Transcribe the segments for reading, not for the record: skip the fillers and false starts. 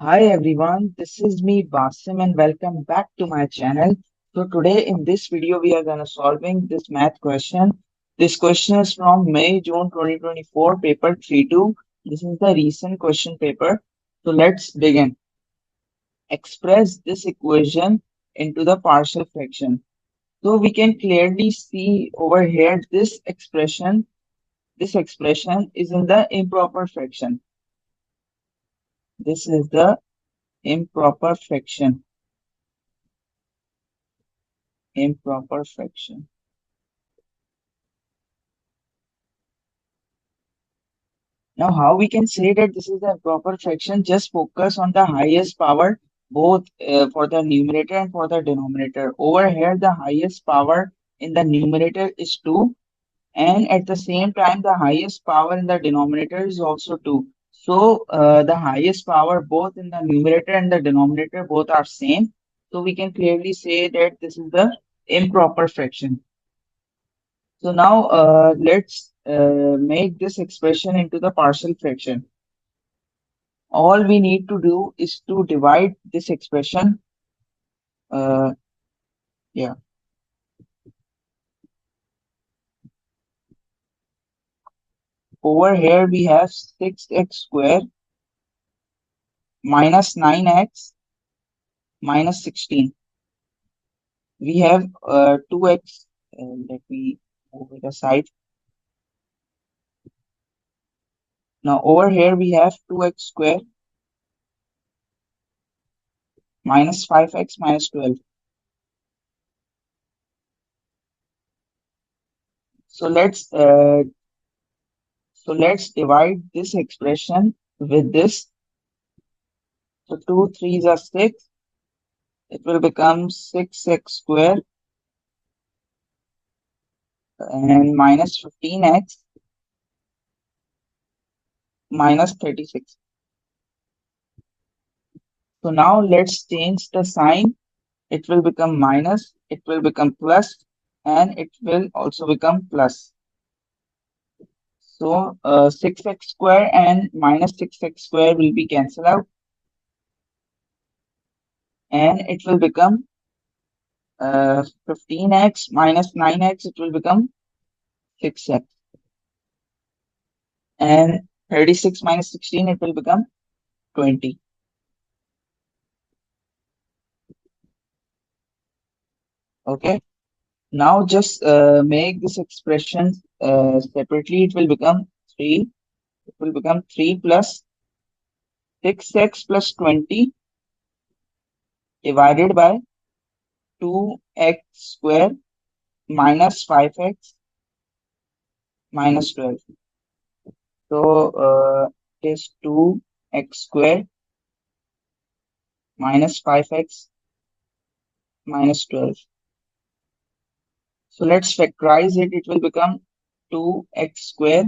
Hi everyone, this is me Basim and welcome back to my channel. So today in this video we are gonna solving this math question. This question is from May-June 2024 paper 3-2. This is the recent question paper. So let's begin. Express this equation into the partial fraction. So we can clearly see over here this expression is in the improper fraction. This is the improper fraction. Improper fraction. Now, how we can say that this is a proper fraction? Just focus on the highest power, both for the numerator and for the denominator. Over here, the highest power in the numerator is 2, and at the same time, the highest power in the denominator is also 2. So, the highest power both in the numerator and the denominator both are same. So, we can clearly say that this is the improper fraction. So now let's make this expression into the partial fraction. All we need to do is to divide this expression. Uh, yeah, over here we have 6x squared minus 9x minus 16. We have 2x. Let me move it aside. Now over here we have 2x squared minus 5x minus 12. So let's divide this expression with this. So 2 3s are 6. It will become 6x squared and minus 15x minus 36. So now let's change the sign. It will become minus, it will become plus, and it will also become plus. So 6x squared and minus 6x squared will be cancelled out, and it will become 15x minus 9x, it will become 6x. And 36 minus 16, it will become 20. Okay. Now just make this expression separately. It will become 3. It will become 3 plus 6x plus 20 divided by 2x squared minus 5x minus 12. So it is 2x squared minus 5x minus 12. So let's factorize it. It will become 2x squared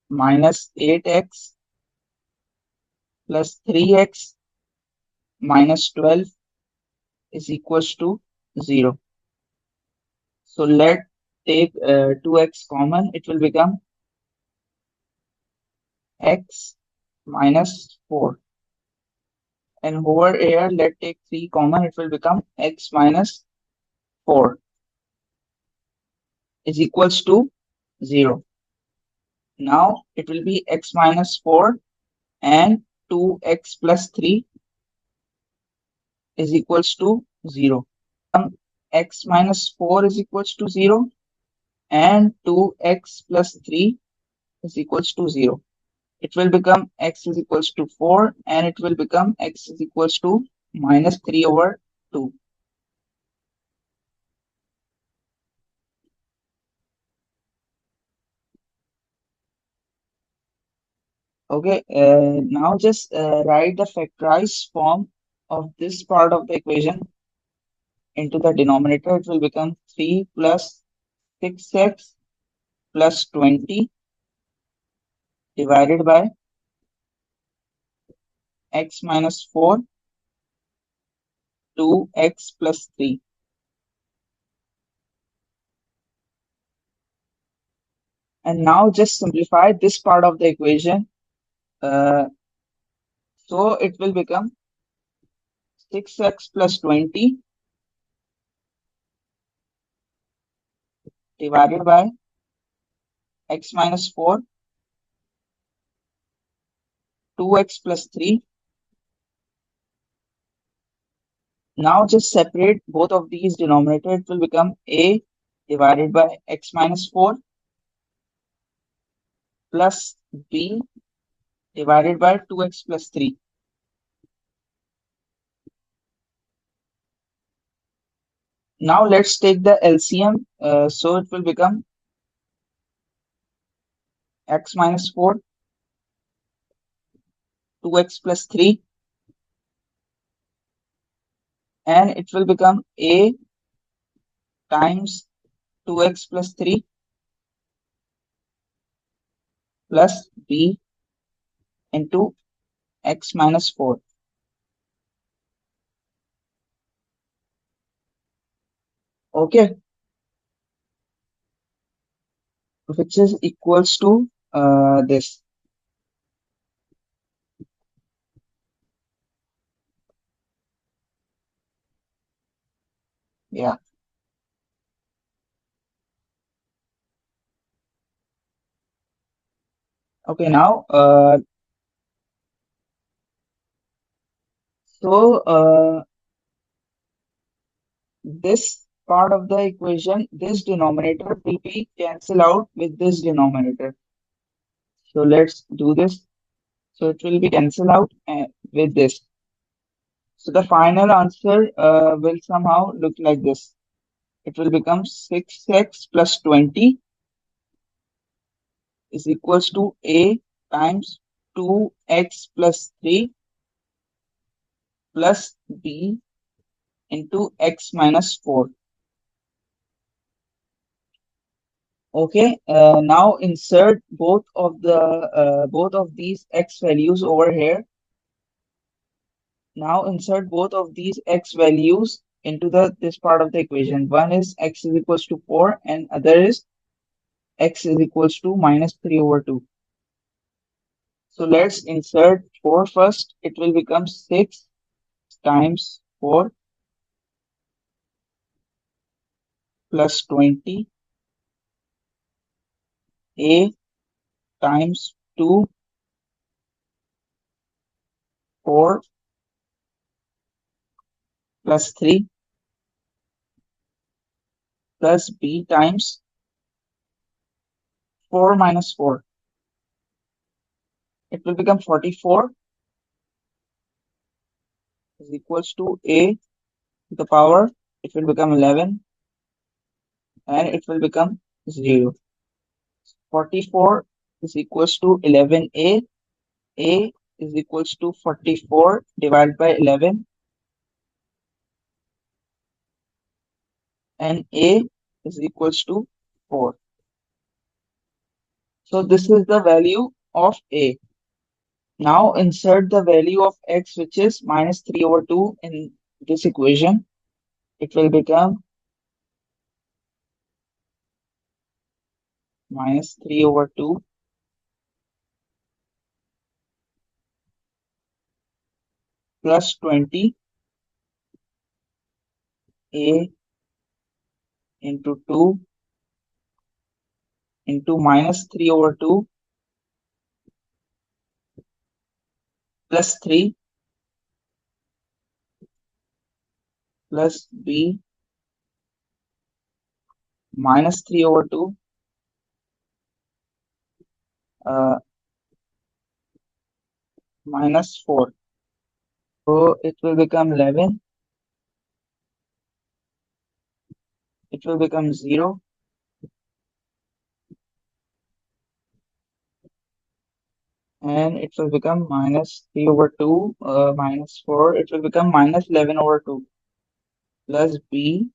minus 8x plus 3x minus 12 is equals to 0. So let take 2x common. It will become x minus 4. And over here, let take 3 common. It will become x minus 4 is equals to 0. Now it will be x minus 4 and 2x plus 3 is equals to 0. X minus 4 is equals to 0 and 2x plus 3 is equals to 0. It will become x is equals to 4 and it will become x is equals to minus 3 over 2. Okay, now just write the factorized form of this part of the equation into the denominator. It will become 3 plus 6x plus 20 divided by x minus 4, 2x plus 3. And now just simplify this part of the equation. Uh, so it will become 6x plus 20 divided by x minus 4, 2x plus 3. Now just separate both of these denominator. It will become a divided by x minus 4 plus b divided by 2x plus 3. Now let's take the LCM. So it will become x minus 4, 2x plus 3, and it will become a times 2x plus 3 plus b into x minus 4. Okay, which is equals to this. Yeah. Okay, now this part of the equation, this denominator will be cancel out with this denominator. So let's do this. So it will be cancel out with this. So the final answer will somehow look like this. It will become 6x plus 20 is equals to a times 2x plus 3 plus b into x minus 4. Okay, now insert both of these x values over here. Now insert both of these x values into the this part of the equation. One is x is equals to 4 and other is x is equals to minus 3 over 2. So let's insert 4 first. It will become 6 times 4 plus 20 a times 2 4 plus 3 plus b times 4 minus 4. It will become 44 is equals to a to the power. It will become 11 and it will become 0. 44 is equals to 11a. A is equals to 44 divided by 11 and a is equals to 4. So this is the value of a. Now insert the value of x, which is minus 3 over 2 in this equation. It will become minus 3 over 2 plus 20 a into 2 into minus 3 over 2 plus 3 plus b minus 3 over 2 uh, minus 4. So it will become 11. It will become 0 and it will become minus 3 over 2 minus 4. It will become minus 11 over 2 plus b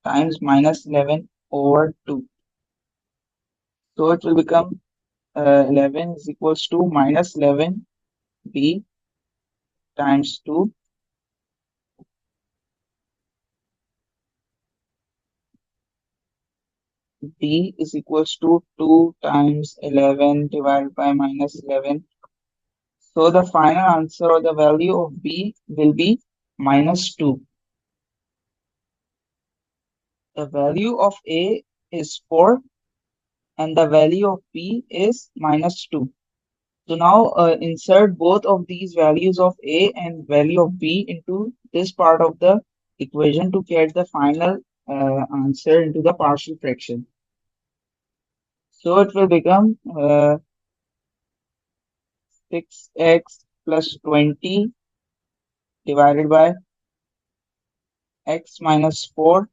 times minus 11 over 2. So it will become 11 is equals to minus 11 b times 2. b is equals to 2 times 11 divided by minus 11. So the final answer or the value of b will be minus 2. The value of a is 4 and the value of b is minus 2. So now insert both of these values of a and value of b into this part of the equation to get the final answer into the partial fraction. So it will become 6x plus 20 divided by x minus 4,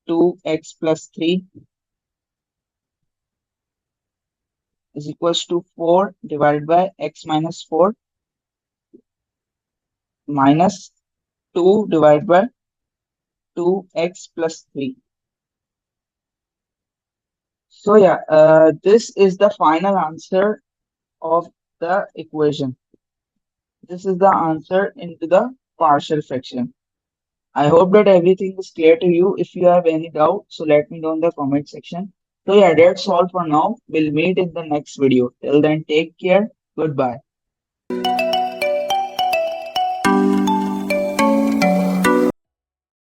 2x plus 3 is equals to 4 divided by x minus 4 minus 2 divided by 2x plus 3. So yeah, this is the final answer of the equation. This is the answer into the partial fraction. I hope that everything is clear to you. If you have any doubt, so let me know in the comment section. So yeah, that's all for now. We'll meet in the next video. Till then, take care. Goodbye.